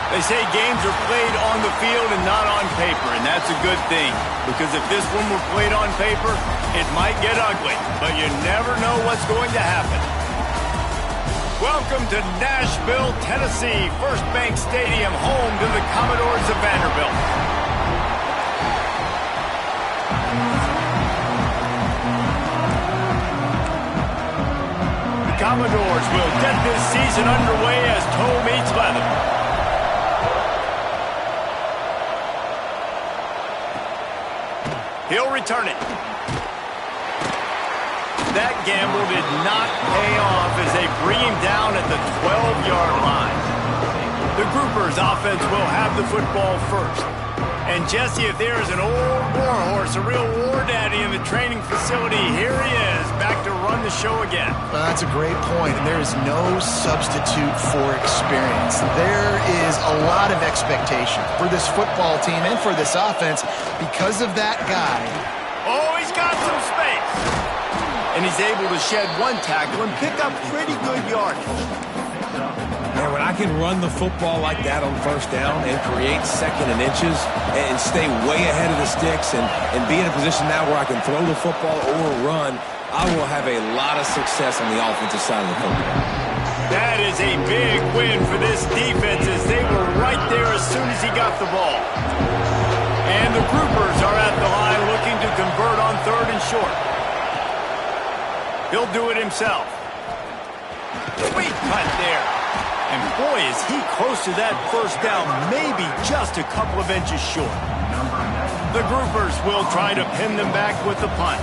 They say games are played on the field and not on paper, and that's a good thing. Because if this one were played on paper, it might get ugly, but you never know what's going to happen. Welcome to Nashville, Tennessee, First Bank Stadium, home to the Commodores of Vanderbilt. The Commodores will get this season underway as toe meets leather. He'll return it. That gamble did not pay off as they bring him down at the 12-yard line. The Groupers offense will have the football first. And Jesse, if there is an old warhorse, a real war daddy in the training facility, here he is, back to run the show again. Well, that's a great point, and there is no substitute for experience. There is a lot of expectation for this football team and for this offense because of that guy. Oh, he's got some space. And he's able to shed one tackle and pick up pretty good yardage. Man, when I can run the football like that on first down and create second and inches and stay way ahead of the sticks and be in a position now where I can throw the football or run, I will have a lot of success on the offensive side of the football. That is a big win for this defense as they were right there as soon as he got the ball. And the Groupers are at the line looking to convert on 3rd and short. He'll do it himself. Sweet punt there. And boy, is he close to that first down, maybe just a couple of inches short. The Groupers will try to pin them back with the punt.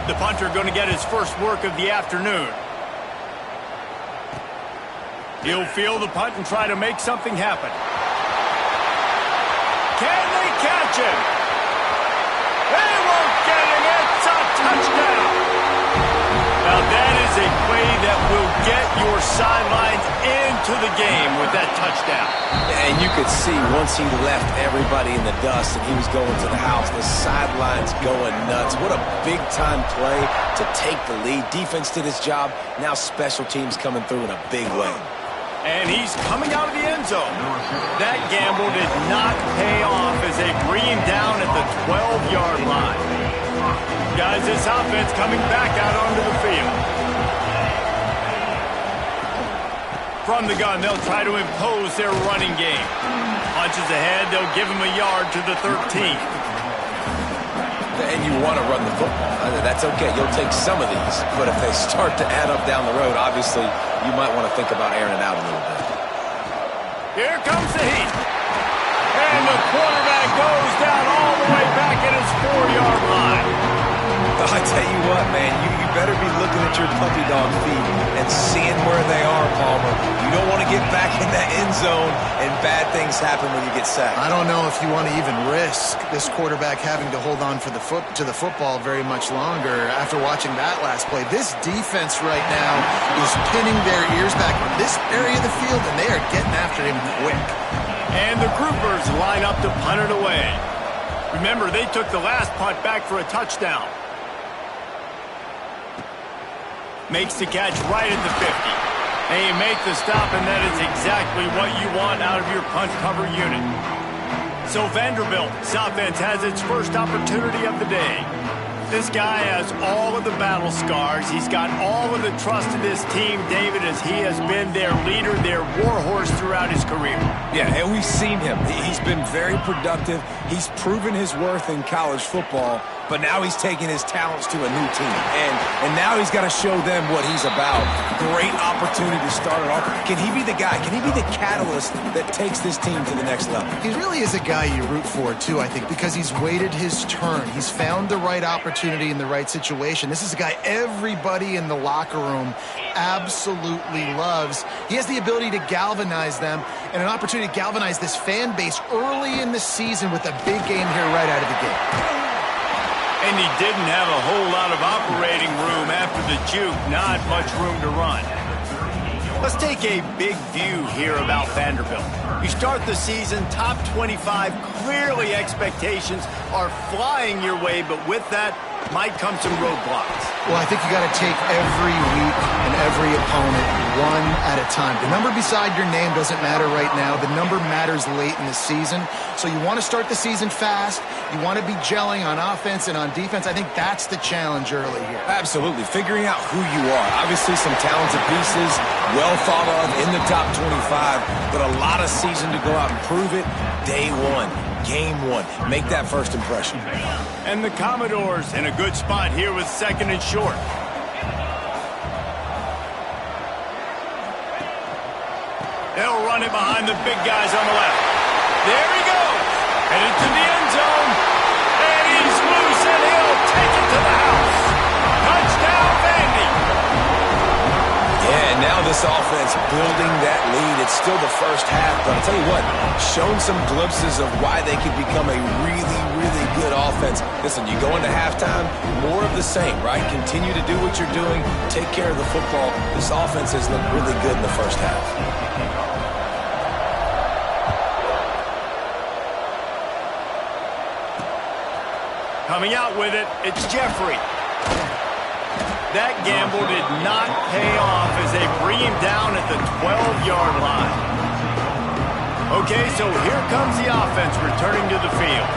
The punter going to get his first work of the afternoon. He'll field the punt and try to make something happen. Can they catch him? They won't get him. It's a touchdown. Now that is a play that will get your sidelines into the game with that touchdown. And you could see once he left everybody in the dust and he was going to the house, the sidelines going nuts. What a big-time play to take the lead. Defense did its job. Now special teams coming through in a big way. And he's coming out of the end zone. That gamble did not pay off as they bring him down at the 12-yard line. Guys, this offense coming back out onto the field. From the gun, they'll try to impose their running game. Punches ahead, they'll give him a yard to the 13. And you want to run the football. That's okay. You'll take some of these. But if they start to add up down the road, obviously, you might want to think about airing it out a little bit. Here comes the heat. And the quarterback goes down all the way back at his 4-yard line. I tell you what, man, you better be looking at your puppy dog feet and seeing where they are, Palmer. You don't want to get back in that end zone and bad things happen when you get sacked. I don't know if you want to even risk this quarterback having to hold on to the football very much longer after watching that last play. This defense right now is pinning their ears back on this area of the field, and they are getting after him quick. And the Groupers line up to punt it away. Remember, they took the last punt back for a touchdown. Makes the catch right at the 50. They make the stop, and that is exactly what you want out of your punt cover unit. So Vanderbilt's offense has its first opportunity of the day. This guy has all of the battle scars. He's got all of the trust of this team, David, as he has been their leader, their warhorse throughout his career. Yeah, and we've seen him. He's been very productive. He's proven his worth in college football, but now he's taking his talents to a new team. And now he's got to show them what he's about. Great opportunity to start it off. Can he be the guy? Can he be the catalyst that takes this team to the next level? He really is a guy you root for, too, I think, because he's waited his turn. He's found the right opportunity in the right situation. This is a guy everybody in the locker room absolutely loves. He has the ability to galvanize them and an opportunity to galvanize this fan base early in the season with a big game here right out of the gate. And he didn't have a whole lot of operating room after the juke, not much room to run. Let's take a big view here about Vanderbilt. You start the season top 25. Clearly expectations are flying your way, but with that might come some roadblocks. Well, I think you got to take every week and every opponent one at a time. The number beside your name doesn't matter right now. The number matters late in the season. So you want to start the season fast. You want to be gelling on offense and on defense. I think that's the challenge early here. Absolutely. Figuring out who you are. Obviously some talented pieces, well thought of in the top 25, but a lot of season to go out and prove it. Day one. Game one. Make that first impression. And the Commodores in a good spot here with second and short. They'll run it behind the big guys on the left. There he goes. Headed to the end zone. And he's loose and he'll take it to the house. Touchdown, Vandy. Yeah, and now this offense building that lead. It's still the first half, but I'll tell you what, shown some glimpses of why they could become a really, really good offense. Listen, you go into halftime, more of the same, right? Continue to do what you're doing, take care of the football. This offense has looked really good in the first half. Coming out with it, it's Jeffrey. That gamble did not pay off as they bring him down at the 12-yard line. Okay, so here comes the offense returning to the field.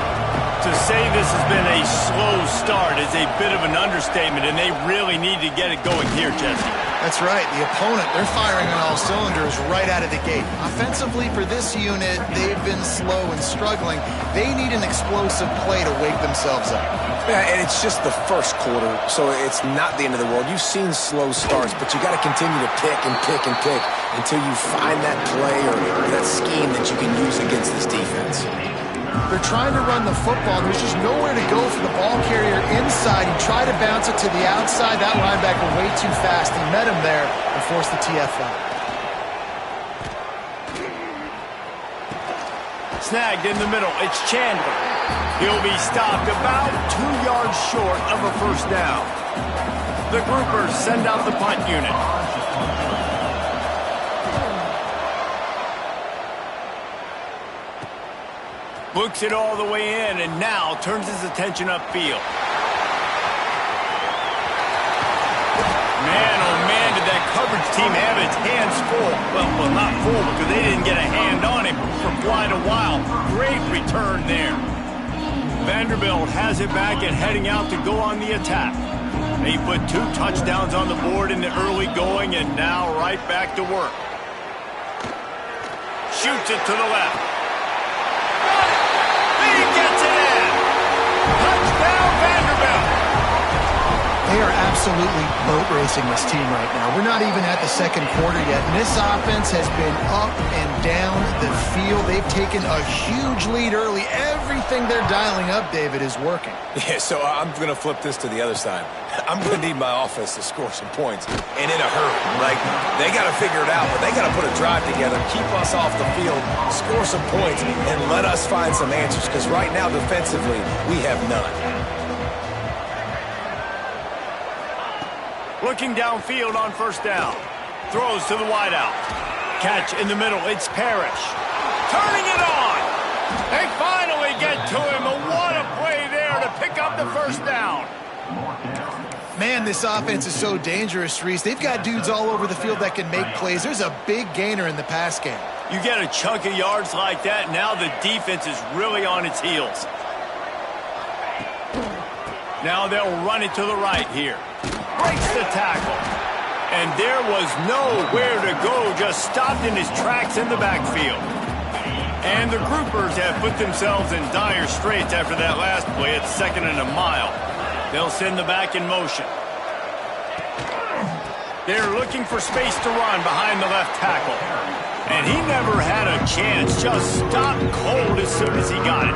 To say this has been a slow start is a bit of an understatement, and they really need to get it going here, Jesse. That's right. The opponent, they're firing on all cylinders right out of the gate. Offensively, for this unit, they've been slow and struggling. They need an explosive play to wake themselves up. Yeah, and it's just the first quarter, so it's not the end of the world. You've seen slow starts, but you got to continue to pick and pick and pick until you find that play or that scheme that you can use against this defense. They're trying to run the football. There's just nowhere to go for the ball carrier inside. He tried to bounce it to the outside. That linebacker way too fast. He met him there and forced the TFL. Snagged in the middle. It's Chandler. He'll be stopped about 2 yards short of a first down. The groupers send out the punt unit. Looks it all the way in and now turns his attention upfield. Man, oh man, did that coverage team have its hands full. Well, not full because they didn't get a hand on him for quite a while. Great return there. Vanderbilt has it back and heading out to go on the attack. They put 2 touchdowns on the board in the early going and now right back to work. Shoots it to the left. He gets it in. Touchdown, Vanderbilt. They are absolutely boat racing this team right now. We're not even at the second quarter yet. And this offense has been up and down the field. They've taken a huge lead early. Everything they're dialing up, David, is working. Yeah, so I'm going to flip this to the other side. I'm going to need my offense to score some points, and in a hurry. Like, they got to figure it out, but they got to put a drive together, keep us off the field, score some points, and let us find some answers, because right now, defensively, we have none. Looking downfield on first down. Throws to the wideout. Catch in the middle. It's Parrish. Turning it on. They finally get to him. What a play there to pick up the first down. Man, this offense is so dangerous, Reese. They've got dudes all over the field that can make plays. There's a big gainer in the pass game. You get a chunk of yards like that, now the defense is really on its heels. Now they'll run it to the right here. Breaks the tackle. And there was nowhere to go, just stopped in his tracks in the backfield. And the groupers have put themselves in dire straits after that last play at 2nd and a mile. They'll send the back in motion. They're looking for space to run behind the left tackle. And he never had a chance, just stopped cold as soon as he got it.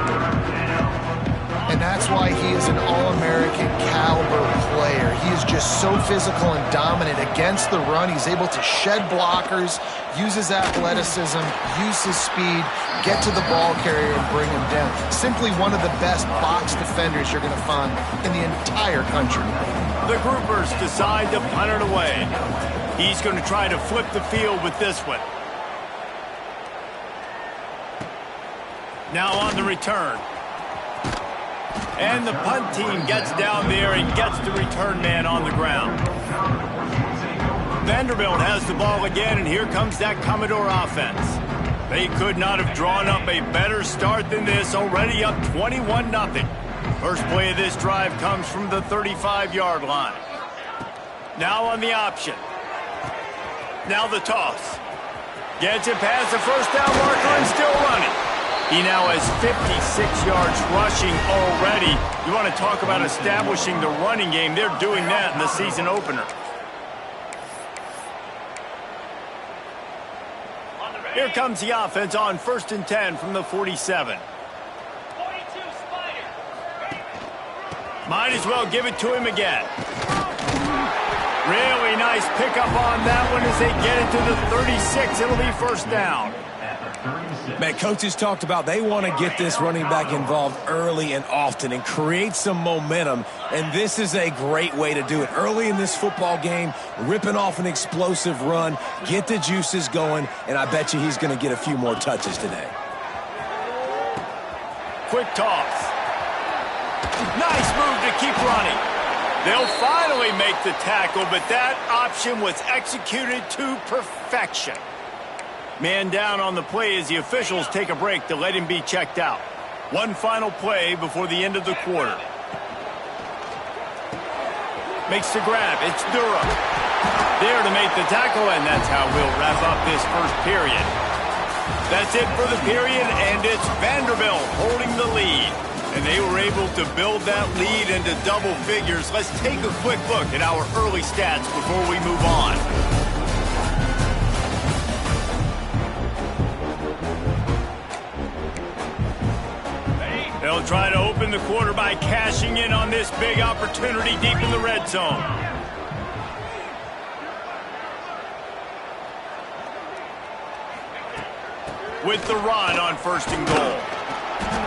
And that's why he is an All-American caliber player. He is just so physical and dominant against the run. He's able to shed blockers, use his athleticism, use his speed, get to the ball carrier and bring him down. Simply one of the best box defenders you're going to find in the entire country. The groupers decide to punt it away. He's going to try to flip the field with this one. Now on the return. And the punt team gets down there and gets the return man on the ground. Vanderbilt has the ball again, and here comes that Commodore offense. They could not have drawn up a better start than this, already up 21-0. First play of this drive comes from the 35-yard line. Now on the option. Now the toss. Gets it past the first down marker and still running. He now has 56 yards rushing already. You want to talk about establishing the running game. They're doing that in the season opener. Here comes the offense on 1st and 10 from the 47. Might as well give it to him again. Really nice pickup on that one as they get it to the 36. It'll be first down. Man, coaches talked about they want to get this running back involved early and often and create some momentum, and this is a great way to do it. Early in this football game, ripping off an explosive run, get the juices going, and I bet you he's going to get a few more touches today. Quick toss. Nice move to keep running. They'll finally make the tackle, but that option was executed to perfection. Man down on the play as the officials take a break to let him be checked out. One final play before the end of the quarter. Makes the grab. It's Durham. There to make the tackle, and that's how we'll wrap up this first period. That's it for the period, and it's Vanderbilt holding the lead. And they were able to build that lead into double figures. Let's take a quick look at our early stats before we move on. They'll try to open the quarter by cashing in on this big opportunity deep in the red zone. With the run on 1st and goal.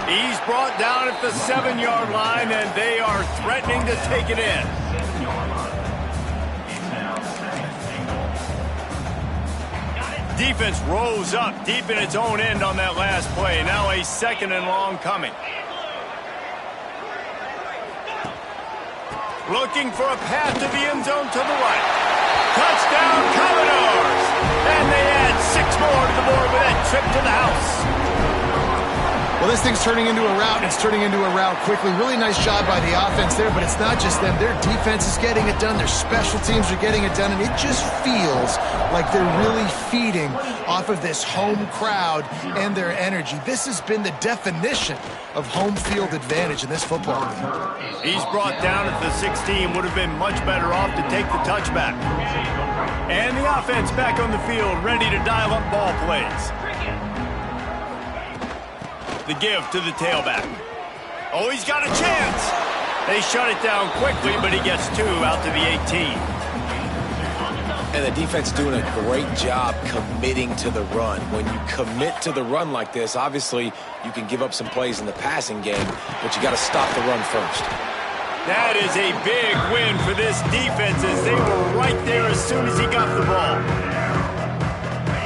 He's brought down at the 7-yard line, and they are threatening to take it in. Defense rose up deep in its own end on that last play. Now a 2nd and long coming. Looking for a path to the end zone to the right. Touchdown, Commodores! And they add 6 more to the board with that trip to the house. Well, this thing's turning into a rout, and it's turning into a rout quickly. Really nice job by the offense there, but it's not just them. Their defense is getting it done. Their special teams are getting it done, and it just feels like they're really feeding off of this home crowd and their energy. This has been the definition of home field advantage in this football game. He's brought down at the 16. Would have been much better off to take the touchback. And the offense back on the field, ready to dial up ball plays. The give to the tailback. Oh, he's got a chance. They shut it down quickly, but he gets 2 out to the 18. And the defense doing a great job committing to the run. When you commit to the run like this, obviously you can give up some plays in the passing game, but you got to stop the run first. That is a big win for this defense as they were right there as soon as he got the ball.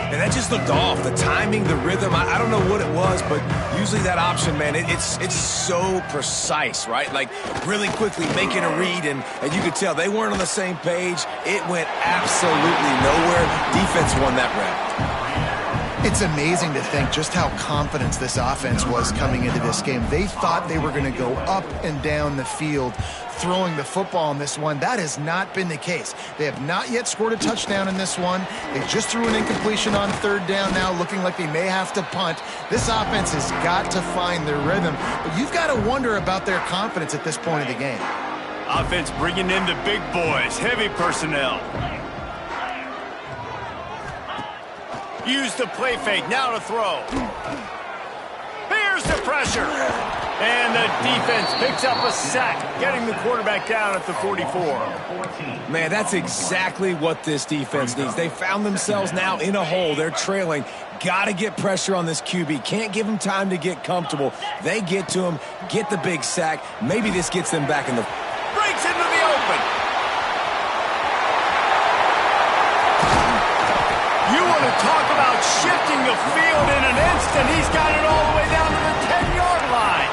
And that just looked off. The timing, the rhythm, I don't know what it was, but usually that option, man, it's so precise, right? Like really quickly making a read, and you could tell they weren't on the same page. It went absolutely nowhere. Defense won that round. It's amazing to think just how confident this offense was coming into this game. They thought they were going to go up and down the field throwing the football in this one. That has not been the case. They have not yet scored a touchdown in this one. They just threw an incompletion on 3rd down now, looking like they may have to punt. This offense has got to find their rhythm, but you've got to wonder about their confidence at this point of the game. Offense bringing in the big boys, heavy personnel. Use the play fake, now to throw. Here's the pressure. And the defense picks up a sack, getting the quarterback down at the 44. Man, that's exactly what this defense needs. They found themselves now in a hole. They're trailing. Got to get pressure on this QB. Can't give him time to get comfortable. They get to him, get the big sack. Maybe this gets them back in the... Breaks into the open. You want to talk about shifting the field in an instant. He's got it all the way down to the 10-yard line.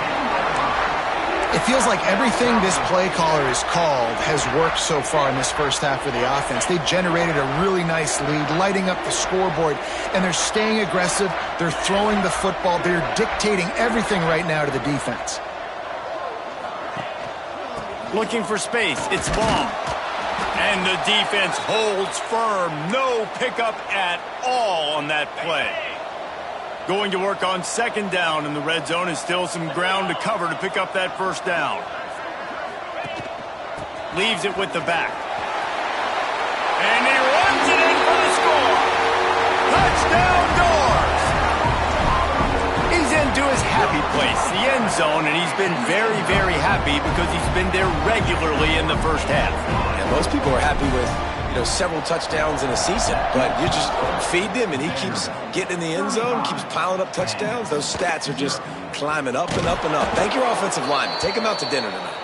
If feels like everything this play caller has called has worked so far in this first half for the offense. They generated a really nice lead, lighting up the scoreboard, and they're staying aggressive. They're throwing the football. They're dictating everything right now to the defense. Looking for space. It's ball. And the defense holds firm. No pickup at all on that play. Going to work on second down in the red zone, and still some ground to cover to pick up that first down. Leaves it with the back. And he runs it in for the score. Touchdown, Dores! He's into his happy place, the end zone, and he's been very, very happy because he's been there regularly in the first half. And most people are happy with, several touchdowns in a season, but you just feed him and he keeps getting in the end zone, keeps piling up touchdowns. Those stats are just climbing up and up and up. Thank your offensive lineman. Take him out to dinner tonight.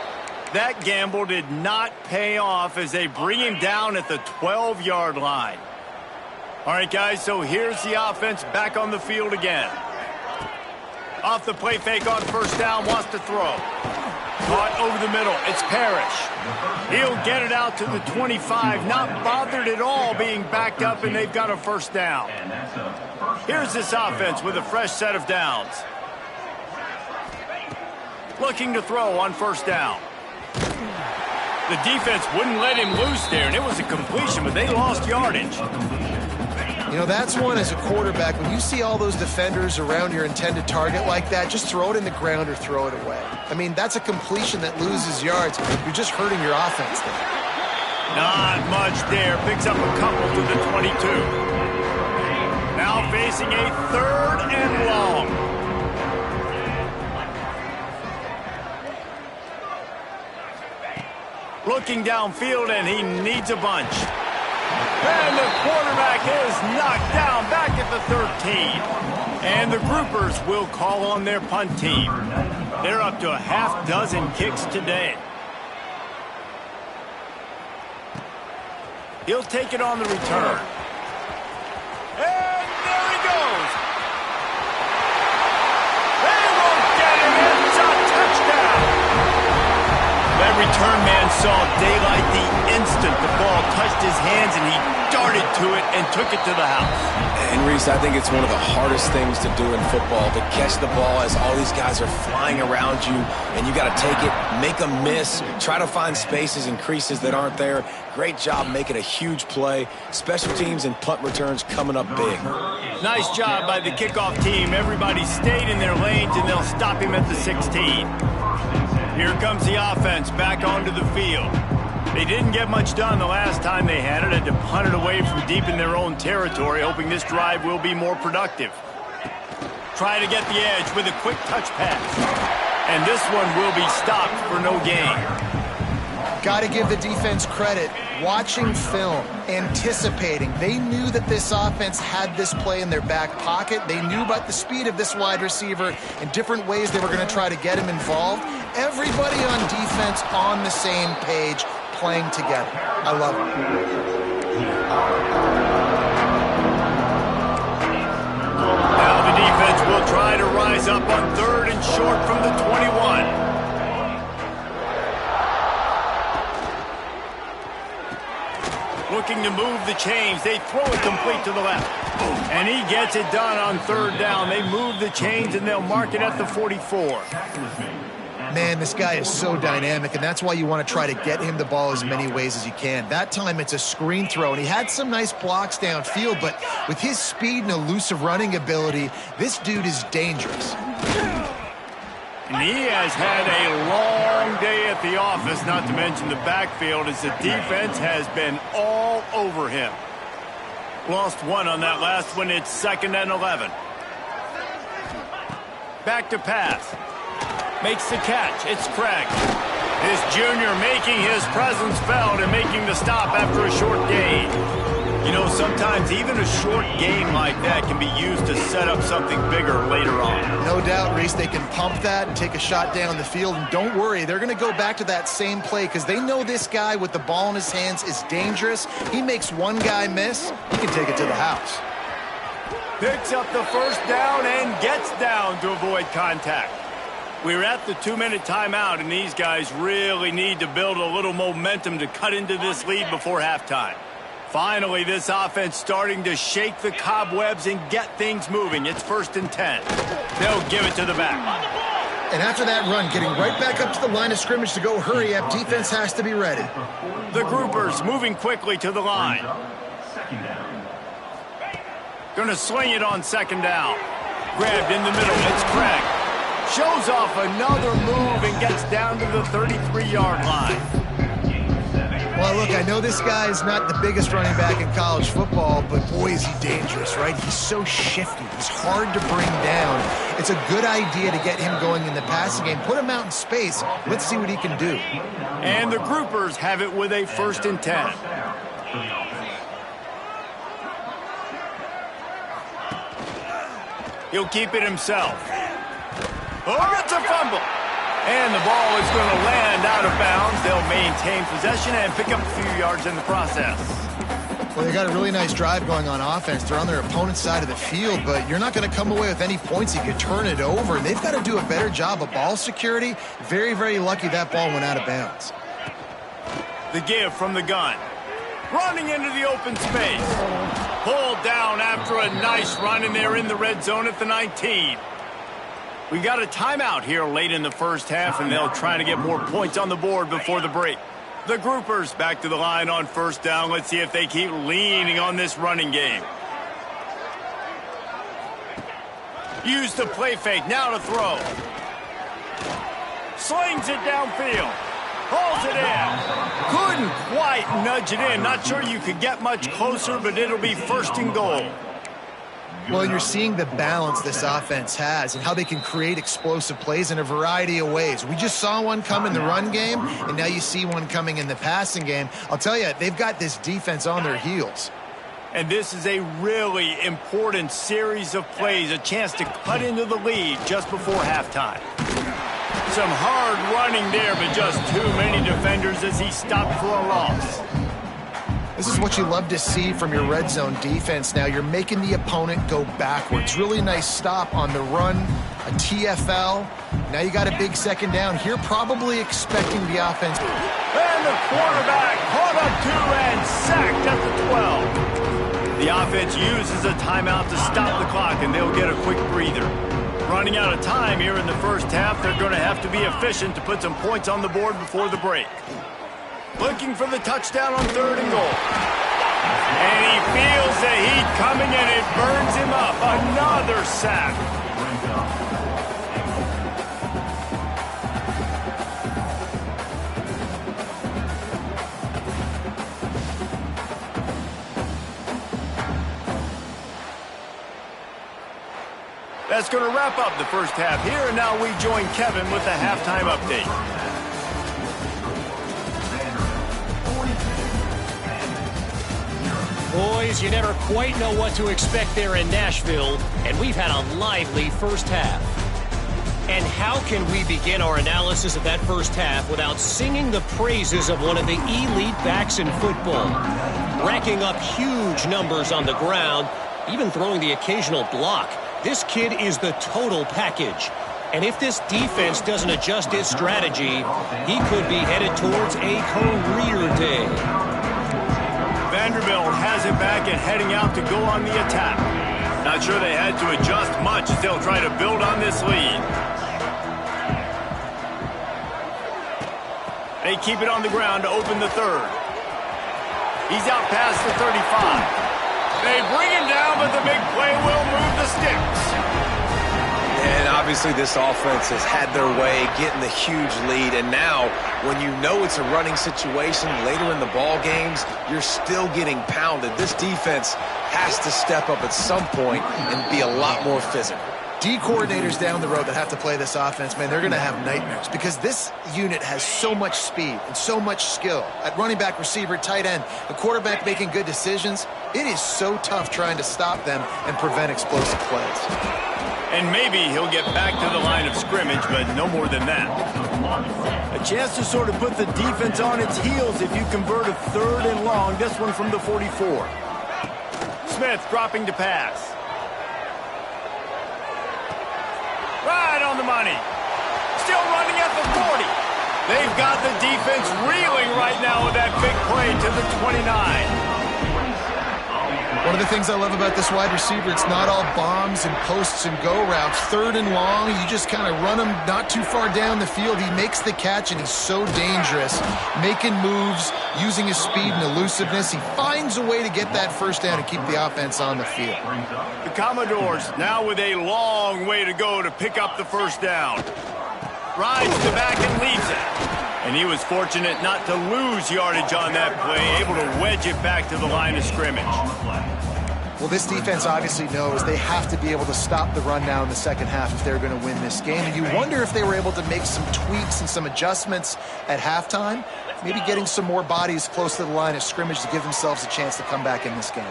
That gamble did not pay off as they bring him down at the 12-yard line. All right, guys, so here's the offense back on the field again. Off the play fake on first down, wants to throw. Caught over the middle. It's Parrish. He'll get it out to the 25, not bothered at all being backed up, and they've got a first down. Here's this offense with a fresh set of downs. Looking to throw on first down. The defense wouldn't let him loose there, and it was a completion, but they lost yardage. That's one as a quarterback. When you see all those defenders around your intended target like that, just throw it in the ground or throw it away. I mean, that's a completion that loses yards. You're just hurting your offense there. Not much there. Picks up a couple to the 22. Now facing a third and long. Looking downfield, and he needs a bunch. And the quarterback is knocked down back at the 13. And the groupers will call on their punt team. They're up to a half dozen kicks today. He'll take it on the return. And there he goes. They won't get him. It's a touchdown. That return man saw daylight the instant the ball touched his hands, and he darted to it and took it to the house. And Reese, I think it's one of the hardest things to do in football, to catch the ball as all these guys are flying around you, and you got to take it, make a miss, try to find spaces and creases that aren't there. Great job making a huge play. Special teams and punt returns coming up big. Nice job by the kickoff team. Everybody stayed in their lanes, and they'll stop him at the 16. Here comes the offense back onto the field. They didn't get much done the last time they had it. Had to punt it away from deep in their own territory, hoping this drive will be more productive. Trying to get the edge with a quick touch pass. And this one will be stopped for no gain. Got to give the defense credit. Watching film, anticipating. They knew that this offense had this play in their back pocket. They knew about the speed of this wide receiver and different ways they were going to try to get him involved. Everybody on defense on the same page, playing together. I love it. Now the defense will try to rise up on third and short from the 21. Looking to move the chains. They throw it complete to the left. And he gets it done on third down. They move the chains, and they'll mark it at the 44. Man, this guy is so dynamic, and that's why you want to try to get him the ball as many ways as you can. That time it's a screen throw, and he had some nice blocks downfield, but with his speed and elusive running ability, this dude is dangerous. And he has had a long day at the office, not to mention the backfield, as the defense has been all over him. Lost one on that last one. It's 2nd and 11. Back to pass. Makes the catch. It's Craig. This junior making his presence felt and making the stop after a short gain. You know, sometimes even a short gain like that can be used to set up something bigger later on. No doubt, Reese, they can pump that and take a shot down the field. And don't worry, they're going to go back to that same play because they know this guy with the ball in his hands is dangerous. He makes one guy miss, he can take it to the house. Picks up the first down and gets down to avoid contact. We're at the 2-minute timeout, and these guys really need to build a little momentum to cut into this lead before halftime. Finally, this offense starting to shake the cobwebs and get things moving. It's 1st and 10. They'll give it to the back. And after that run, getting right back up to the line of scrimmage to go hurry up, defense has to be ready. The groupers moving quickly to the line. Going to sling it on 2nd down. Grabbed in the middle. It's Craig. Shows off another move and gets down to the 33-yard line. Well, look, I know this guy is not the biggest running back in college football, but boy, is he dangerous, right? He's so shifty. He's hard to bring down. It's a good idea to get him going in the passing game. Put him out in space. Let's see what he can do. And the groupers have it with a 1st and 10. He'll keep it himself. Oh, gets a fumble. And the ball is going to land out of bounds. They'll maintain possession and pick up a few yards in the process. Well, they got a really nice drive going on offense. They're on their opponent's side of the field, but you're not going to come away with any points if you turn it over. And they've got to do a better job of ball security. Very, very lucky that ball went out of bounds. The give from the gun. Running into the open space. Pulled down after a nice run, and they're in the red zone at the 19. We've got a timeout here late in the first half, and they'll try to get more points on the board before the break. The groupers back to the line on 1st down. Let's see if they keep leaning on this running game. Use the play fake. Now to throw. Slings it downfield. Pulls it in. Couldn't quite nudge it in. Not sure you could get much closer, but it'll be 1st and goal. Well, you're seeing the balance this offense has and how they can create explosive plays in a variety of ways. We just saw one come in the run game, and now you see one coming in the passing game. I'll tell you, they've got this defense on their heels. And this is a really important series of plays, a chance to cut into the lead just before halftime. Some hard running there, but just too many defenders as he stopped for a loss. This is what you love to see from your red zone defense now. You're making the opponent go backwards. Really nice stop on the run, a TFL. Now you got a big 2nd down here, probably expecting the offense. And the quarterback caught up to and sacked at the 12. The offense uses a timeout to stop the clock, and they'll get a quick breather. Running out of time here in the first half, they're going to have to be efficient to put some points on the board before the break. Looking for the touchdown on 3rd and goal. And he feels the heat coming, and it burns him up. Another sack. That's going to wrap up the first half here, and now we join Kevin with the halftime update. Boys, you never quite know what to expect there in Nashville, and we've had a lively first half. And how can we begin our analysis of that first half without singing the praises of one of the elite backs in football? Racking up huge numbers on the ground, even throwing the occasional block. This kid is the total package. And if this defense doesn't adjust its strategy, he could be headed towards a career day. Vanderbilt has it back and heading out to go on the attack. Not sure they had to adjust much as they'll try to build on this lead. They keep it on the ground to open the 3rd. He's out past the 35. They bring him down, but the big play will move the sticks. And obviously this offense has had their way, getting the huge lead. And now, when you know it's a running situation later in the ball games, you're still getting pounded. This defense has to step up at some point and be a lot more physical. D coordinators down the road that have to play this offense, man, they're going to have nightmares because this unit has so much speed and so much skill. At running back, receiver, tight end, the quarterback making good decisions. It is so tough trying to stop them and prevent explosive plays. And maybe he'll get back to the line of scrimmage, but no more than that. A chance to sort of put the defense on its heels if you convert a 3rd and long. This one from the 44. Smith dropping to pass. Right on the money. Still running at the 40. They've got the defense reeling right now with that big play to the 29. One of the things I love about this wide receiver, it's not all bombs and posts and go routes. 3rd and long, you just kind of run him not too far down the field. He makes the catch, and he's so dangerous, making moves, using his speed and elusiveness. He finds a way to get that first down and keep the offense on the field. The Commodores now with a long way to go to pick up the first down. Rides to the back and leaves it. And he was fortunate not to lose yardage on that play, able to wedge it back to the line of scrimmage. Well, this defense obviously knows they have to be able to stop the run now in the second half if they're going to win this game. And you wonder if they were able to make some tweaks and some adjustments at halftime, maybe getting some more bodies close to the line of scrimmage to give themselves a chance to come back in this game.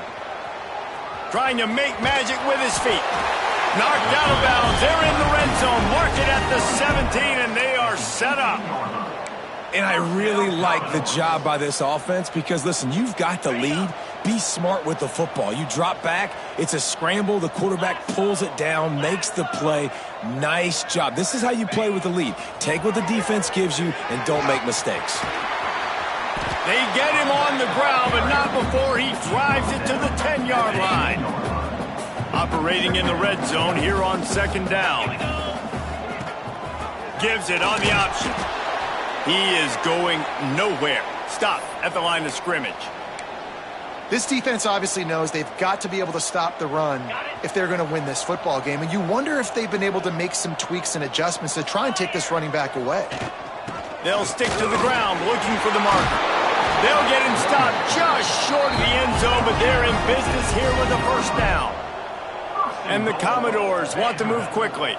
Trying to make magic with his feet. Knocked out of bounds. They're in the red zone. Mark it at the 17, and they are set up. And I really like the job by this offense because, listen, you've got the lead. Be smart with the football. You drop back, it's a scramble. The quarterback pulls it down, makes the play. Nice job. This is how you play with the lead. Take what the defense gives you and don't make mistakes. They get him on the ground, but not before he drives it to the 10-yard line. Operating in the red zone here on 2nd down. Gives it on the option. He is going nowhere. Stop at the line of scrimmage. This defense obviously knows they've got to be able to stop the run if they're going to win this football game. And you wonder if they've been able to make some tweaks and adjustments to try and take this running back away. They'll stick to the ground looking for the marker. They'll get him stopped just short of the end zone, but they're in business here with a first down. And the Commodores want to move quickly.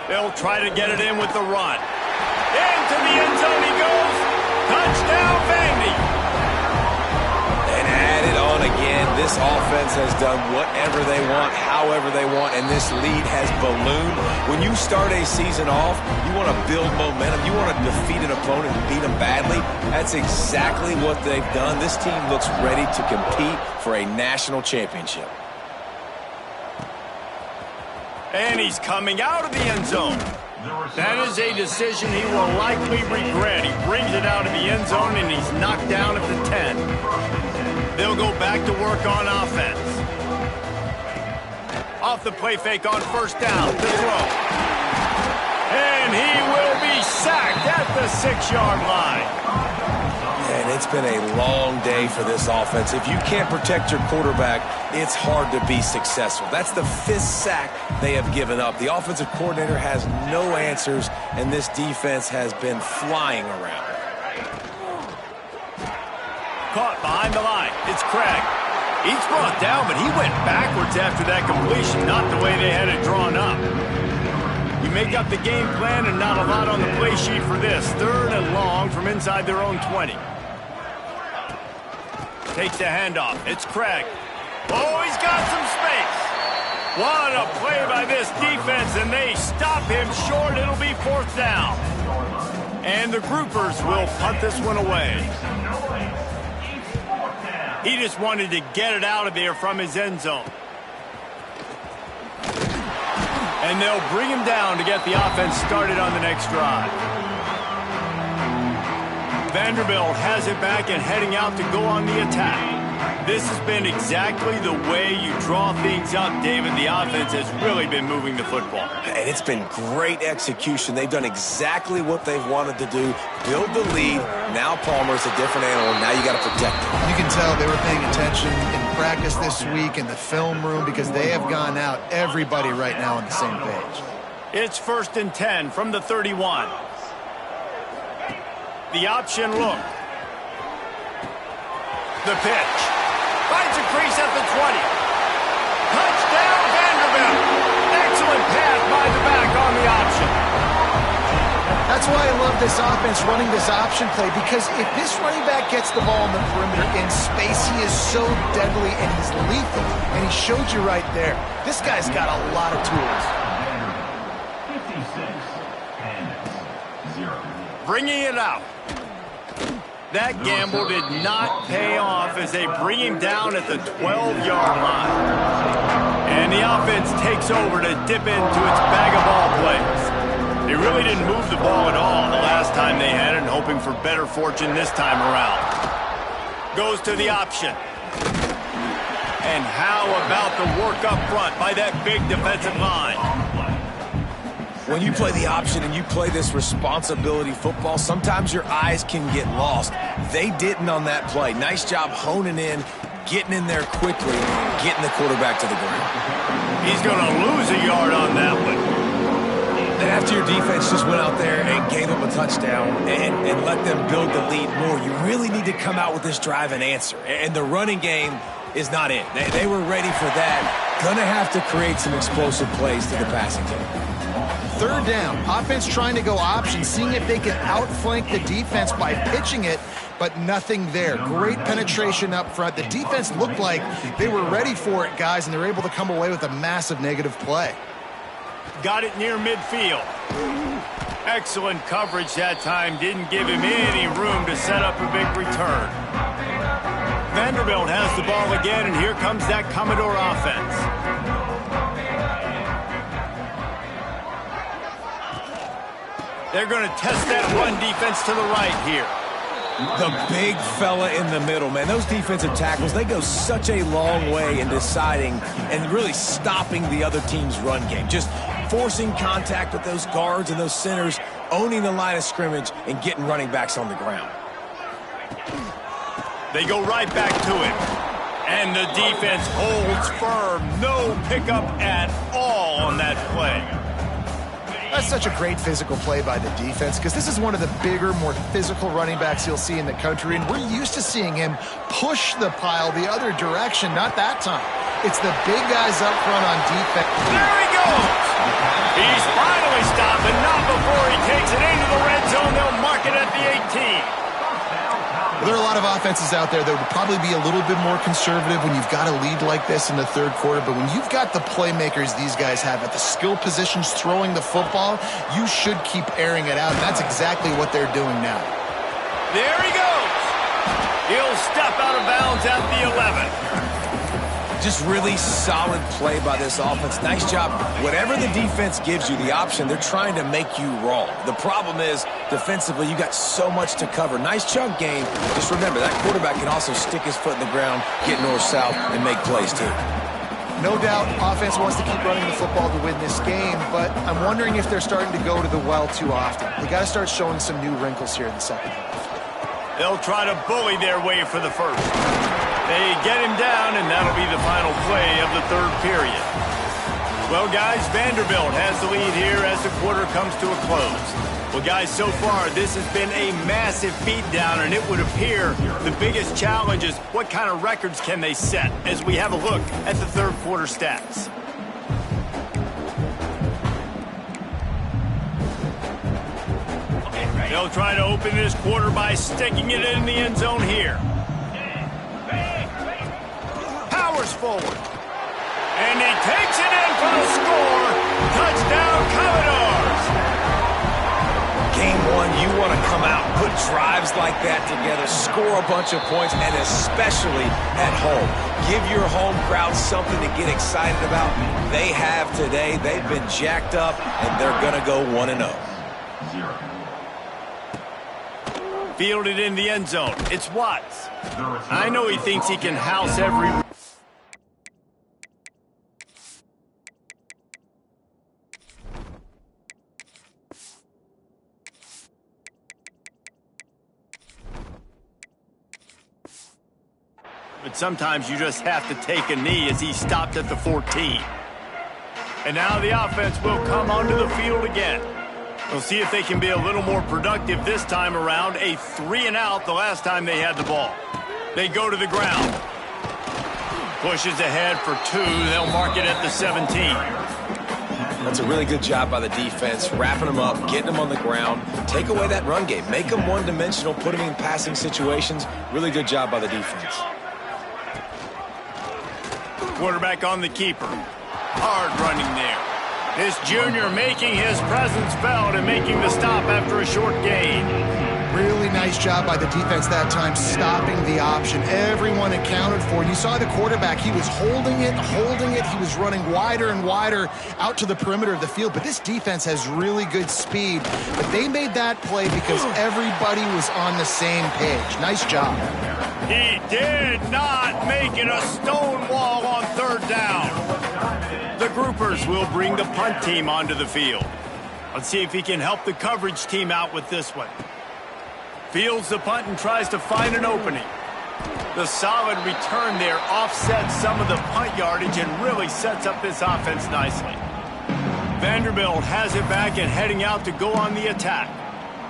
They'll try to get it in with the run. Into the end zone he goes. Touchdown, Vandy. And add it on again. This offense has done whatever they want, however they want, and this lead has ballooned. When you start a season off, you want to build momentum. You want to defeat an opponent and beat them badly. That's exactly what they've done. This team looks ready to compete for a national championship. And he's coming out of the end zone. That is a decision he will likely regret. He brings it out of the end zone, and he's knocked down at the 10. They'll go back to work on offense. Off the play fake on first down to throw. And he will be sacked at the 6-yard line. And it's been a long day for this offense. If you can't protect your quarterback, it's hard to be successful. That's the 5th sack they have given up. The offensive coordinator has no answers, and this defense has been flying around. Caught behind the line. It's Craig. He's brought down, but he went backwards after that completion, not the way they had it drawn up. You make up the game plan and not a lot on the play sheet for this. 3rd and long from inside their own 20. Takes the handoff. It's Craig. Oh, he's got some space. What a play by this defense, and they stop him short. It'll be 4th down. And the groupers will punt this one away. He just wanted to get it out of there from his end zone. And they'll bring him down to get the offense started on the next drive. Vanderbilt has it back and heading out to go on the attack. This has been exactly the way you draw things up, David. The offense has really been moving the football. And it's been great execution. They've done exactly what they've wanted to do. Build the lead. Now Palmer's a different animal. Now you got to protect him. You can tell they were paying attention in practice this week in the film room because they have gone out, everybody right now on the same page. It's 1st and 10 from the 31. The option look. The pitch. Finds a crease at the 20. Touchdown, Vanderbilt. Excellent pass by the back on the option. That's why I love this offense running this option play, because if this running back gets the ball in the perimeter in space, he is so deadly and he's lethal. And he showed you right there. This guy's got a lot of tools. Bringing it out. That gamble did not pay off as they bring him down at the 12-yard line. And the offense takes over to dip into its bag of ball plays. They really didn't move the ball at all the last time they had it, and hoping for better fortune this time around. Goes to the option. And how about the work up front by that big defensive line? When you play the option and you play this responsibility football, sometimes your eyes can get lost. They didn't on that play. Nice job honing in, getting in there quickly, getting the quarterback to the ground. He's going to lose a yard on that one. And after your defense just went out there and gave them a touchdown and let them build the lead more, you really need to come out with this drive and answer. And the running game is not in. They were ready for that. Going to have to create some explosive plays to the passing game. Third down, offense trying to go option, seeing if they can outflank the defense by pitching it, but nothing there. Great penetration up front. The defense looked like they were ready for it, guys, and they were able to come away with a massive negative play. Got it near midfield. Excellent coverage that time. Didn't give him any room to set up a big return. Vanderbilt has the ball again, and here comes that Commodore offense. They're going to test that run defense to the right here. The big fella in the middle, man. Those defensive tackles, they go such a long way in deciding and really stopping the other team's run game. Just forcing contact with those guards and those centers, owning the line of scrimmage, and getting running backs on the ground. They go right back to it. And the defense holds firm. No pickup at all on that play. That's such a great physical play by the defense because this is one of the bigger, more physical running backs you'll see in the country, and we're used to seeing him push the pile the other direction. Not that time. It's the big guys up front on defense. There he goes! He's finally stopped, and not before he takes it into the red zone. They'll mark it at the 18. There are a lot of offenses out there that would probably be a little bit more conservative when you've got a lead like this in the third quarter, but when you've got the playmakers these guys have at the skill positions throwing the football, you should keep airing it out, and that's exactly what they're doing now. There he goes. He'll step out of bounds at the 11. Just really solid play by this offense. Nice job. Whatever the defense gives you the option, they're trying to make you wrong. The problem is, defensively, you got so much to cover. Nice chunk game. Just remember, that quarterback can also stick his foot in the ground, get north-south, and make plays too. No doubt, offense wants to keep running the football to win this game, but I'm wondering if they're starting to go to the well too often. They got to start showing some new wrinkles here in the second half. They'll try to bully their way for the first. They get him down, and that'll be the final play of the third period. Well, guys, Vanderbilt has the lead here as the quarter comes to a close. Well, guys, so far, this has been a massive beatdown, and it would appear the biggest challenge is what kind of records can they set as we have a look at the third quarter stats. They'll try to open this quarter by sticking it in the end zone here. Powers forward. And he takes it in for the score. Touchdown, Commodores. Game one, you want to come out, put drives like that together, score a bunch of points, and especially at home. Give your home crowd something to get excited about. They have today. They've been jacked up, and they're going to go 1-0. Fielded in the end zone. It's Watts. I know he thinks he can house every... But sometimes you just have to take a knee as he stopped at the 14. And now the offense will come onto the field again. We'll see if they can be a little more productive this time around. A 3-and-out the last time they had the ball. They go to the ground. Pushes ahead for 2. They'll mark it at the 17. That's a really good job by the defense, wrapping them up, getting them on the ground. Take away that run game. Make them one-dimensional, put them in passing situations. Really good job by the defense. Quarterback on the keeper. Hard running there. This junior making his presence felt and making the stop after a short gain. Really nice job by the defense that time, stopping the option. Everyone accounted for it. You saw the quarterback. He was holding it. He was running wider and wider out to the perimeter of the field. But this defense has really good speed. But they made that play because everybody was on the same page. Nice job. He did not make it a stone wall on third down. The groupers will bring the punt team onto the field. Let's see if he can help the coverage team out with this one. Fields the punt and tries to find an opening. The solid return there offsets some of the punt yardage and really sets up this offense nicely. Vanderbilt has it back and heading out to go on the attack.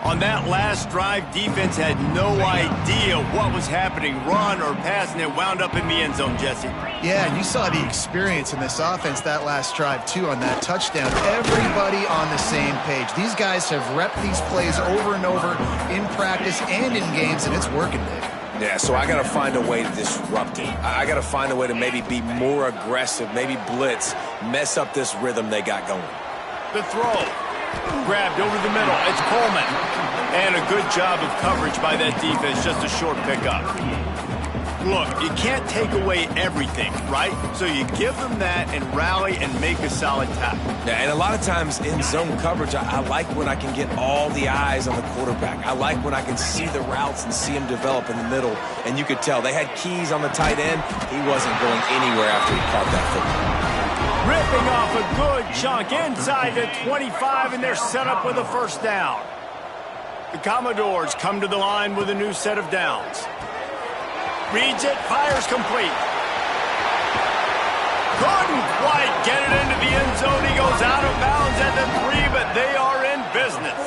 On that last drive, defense had no idea what was happening, run or pass, and it wound up in the end zone, Jesse. Yeah, and you saw the experience in this offense that last drive, too, on that touchdown. Everybody on the same page. These guys have repped these plays over and over in practice and in games, and it's working, Dave. Yeah, so I got to find a way to disrupt it. I got to find a way to maybe be more aggressive, maybe blitz, mess up this rhythm they got going. The throw. Grabbed over the middle. It's Coleman. And a good job of coverage by that defense. Just a short pickup. Look, you can't take away everything, right? So you give them that and rally and make a solid tackle. Yeah, and a lot of times in zone coverage, I like when I can get all the eyes on the quarterback. I like when I can see the routes and see him develop in the middle. And you could tell they had keys on the tight end. He wasn't going anywhere after he caught that football. Ripping off a good chunk inside the 25, and they're set up with a first down. The Commodores come to the line with a new set of downs. Reads it, fires complete. Couldn't quite get it into the end zone. He goes out of bounds at the 3, but they are in business.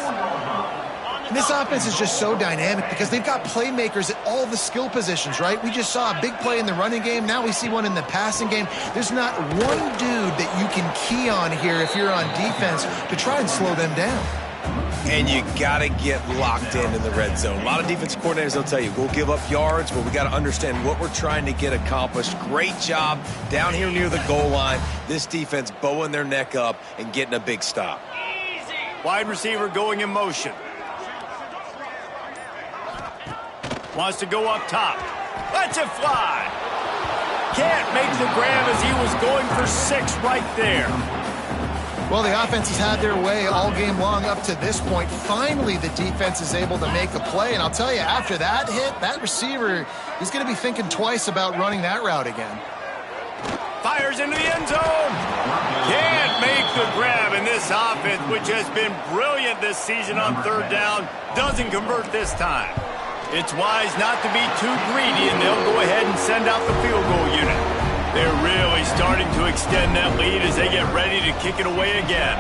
And this offense is just so dynamic because they've got playmakers at all the skill positions, right? We just saw a big play in the running game. Now we see one in the passing game. There's not one dude that you can key on here if you're on defense to try and slow them down. And you got to get locked in the red zone. A lot of defense coordinators will tell you, we'll give up yards, but we got to understand what we're trying to get accomplished. Great job down here near the goal line. This defense bowing their neck up and getting a big stop. Wide receiver going in motion. Wants to go up top. Lets it fly. Can't make the grab as he was going for 6 right there. Well, the offense has had their way all game long up to this point. Finally, the defense is able to make a play. And I'll tell you, after that hit, that receiver, he's going to be thinking twice about running that route again. Fires into the end zone. Can't make the grab, and this offense, which has been brilliant this season on third down, doesn't convert this time. It's wise not to be too greedy, and they'll go ahead and send out the field goal unit. They're really starting to extend that lead as they get ready to kick it away again.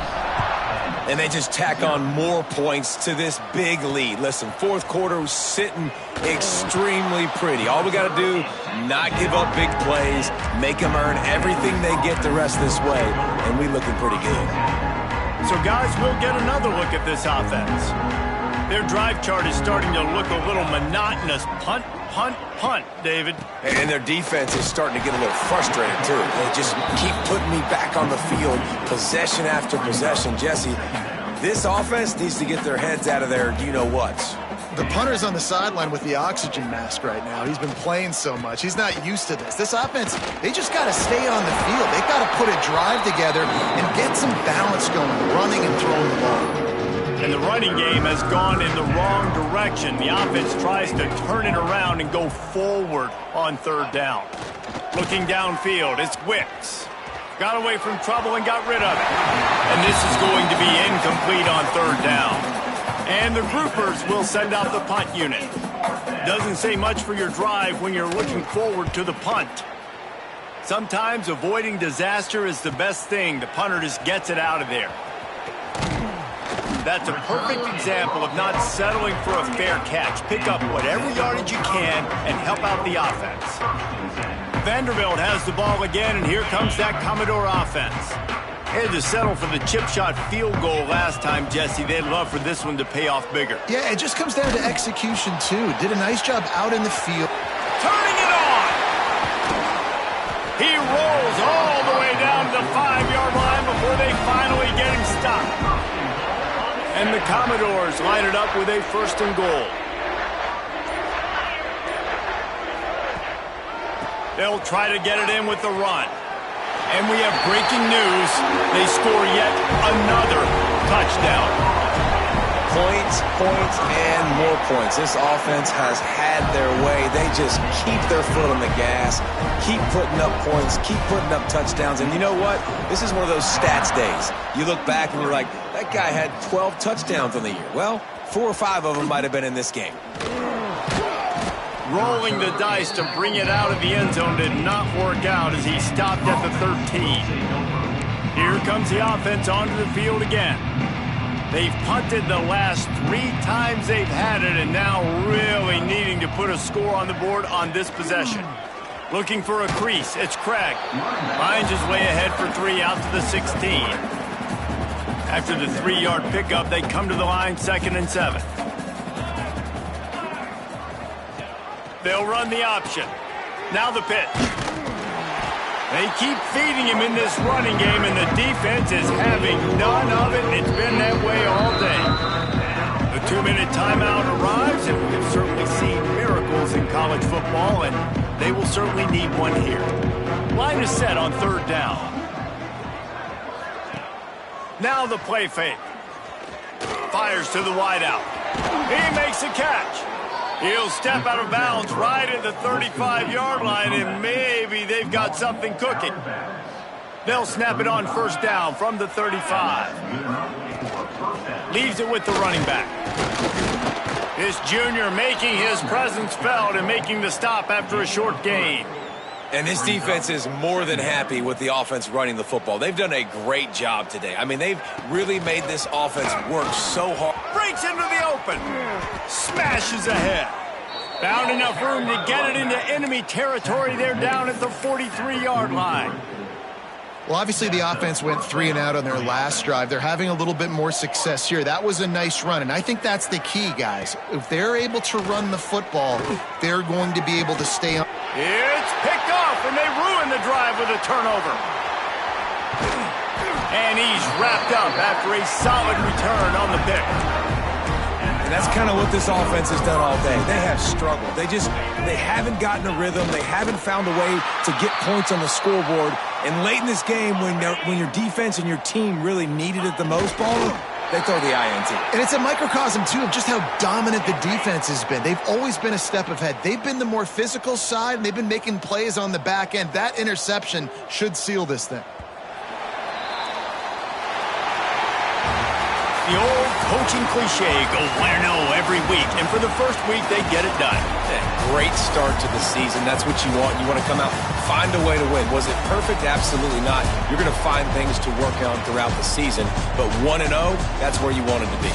And they just tack on more points to this big lead. Listen, fourth quarter was sitting extremely pretty. All we got to do, not give up big plays, make them earn everything they get the rest of this way, and we looking pretty good. So, guys, we'll get another look at this offense. Their drive chart is starting to look a little monotonous. Punt, punt, punt, David. And their defense is starting to get a little frustrated, too. They just keep putting me back on the field, possession after possession. Jesse, this offense needs to get their heads out of their you-know-whats. The punter's on the sideline with the oxygen mask right now. He's been playing so much. He's not used to this. This offense, they just got to stay on the field. They've got to put a drive together and get some balance going, running and throwing the ball. And the running game has gone in the wrong direction. The offense tries to turn it around and go forward on third down. Looking downfield, it's Wicks. Got away from trouble and got rid of it. And this is going to be incomplete on third down. And the groupers will send out the punt unit. Doesn't say much for your drive when you're looking forward to the punt. Sometimes avoiding disaster is the best thing. The punter just gets it out of there. That's a perfect example of not settling for a fair catch. Pick up whatever yardage you can and help out the offense. Vanderbilt has the ball again, and here comes that Commodore offense. Had to settle for the chip shot field goal last time, Jesse. They'd love for this one to pay off bigger. Yeah, it just comes down to execution, too. Did a nice job out in the field. Turning it on! He rolls all the way down to the 5-yard line before they finally get him stopped. And the Commodores line it up with a 1st and goal. They'll try to get it in with the run. And we have breaking news. They score yet another touchdown. Points, and more points. This offense has had their way. They just keep their foot on the gas, keep putting up points, keep putting up touchdowns. And you know what? This is one of those stats days. You look back and you're like, that guy had 12 touchdowns on the year. Well, 4 or 5 of them might have been in this game. Rolling the dice to bring it out of the end zone did not work out as he stopped at the 13. Here comes the offense onto the field again. They've punted the last 3 times they've had it, and now really needing to put a score on the board on this possession. Looking for a crease. It's Craig. Finds his way ahead for 3 out to the 16. After the 3-yard pickup, they come to the line 2nd and 7. They'll run the option. Now the pitch. They keep feeding him in this running game, and the defense is having none of it. It's been that way all day. The 2-minute timeout arrives, and we have certainly seen miracles in college football, and they will certainly need one here. Line is set on 3rd down. Now the play fake. Fires to the wideout. He makes a catch. He'll step out of bounds right at the 35-yard line, and maybe they've got something cooking. They'll snap it on 1st down from the 35. Leaves it with the running back. This junior making his presence felt and making the stop after a short gain. And this defense is more than happy with the offense running the football. They've done a great job today. I mean, they've really made this offense work so hard. Breaks into the open. Smashes ahead. Found enough room to get it into enemy territory. They're down at the 43-yard line. Well, obviously the offense went 3 and out on their last drive. They're having a little bit more success here. That was a nice run, and I think that's the key, guys. If they're able to run the football, they're going to be able to stay on. It's picked off, and they ruin the drive with a turnover. And he's wrapped up after a solid return on the pick. And that's kind of what this offense has done all day. They have struggled. They haven't gotten a rhythm. They haven't found a way to get points on the scoreboard. And late in this game, when your defense and your team really needed it the most, they throw the INT. And it's a microcosm, too, of just how dominant the defense has been. They've always been a step ahead. They've been the more physical side, and they've been making plays on the back end. That interception should seal this thing. The old coaching cliche, go 1-0 every week. And for the first week, they get it done. Great start to the season. That's what you want. You want to come out, find a way to win. Was it perfect? Absolutely not. You're going to find things to work on throughout the season. But 1-0, that's where you wanted to be.